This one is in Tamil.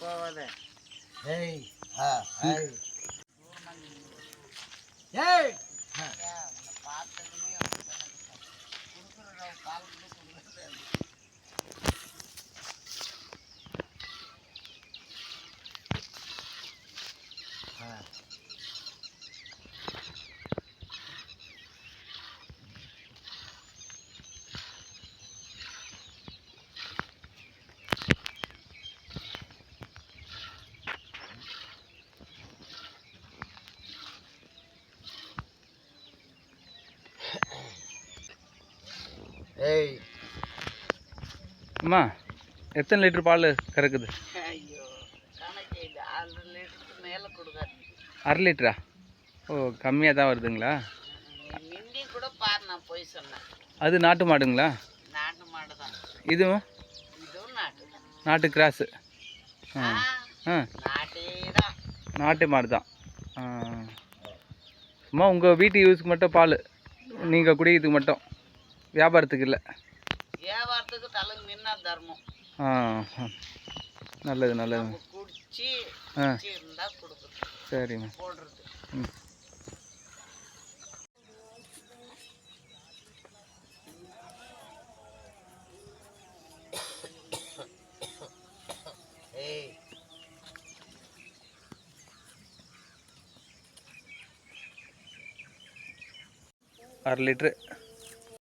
போவாதே. ஏய் ஆ ஏய் ஏய் பார்த்ததுமே கொடுக்குற பால் கொடுக்குறது. ஏய் அம்மா எத்தனை லிட்டர் பால் கறக்குது? ஐயோ கணக்கு இது 6 லிட்டருக்கு மேலே கொடுக்காது. 1/2 லிட்டரா? ஓ கம்மியாக தான் வருதுங்களா? மிந்தி கூட பாரு, நான் போய் சொன்னேன். அது நாட்டு மாடுங்களா? நாட்டு மாடு தான். இதுவும் இதுவும் நாட்டு தான். நாட்டு கிராஸு. ஆ ஆ நாட்டே தான். நாட்டு மாடு தான். அம்மா உங்கள் வீட்டு யூஸ்க்கு மட்டும் பால், நீங்கள் குடிக்கிறதுக்கு மட்டும், வியாபாரத்துக்கு இல்லை? வியாபாரத்துக்கு தலை நின்னா தர்மம். நல்லது நல்லது. குடிச்சு இருந்தா கொடுக்குறது. சரிம்மா. போடுறது. ம். ஏய் 1/2 லிட்ரு.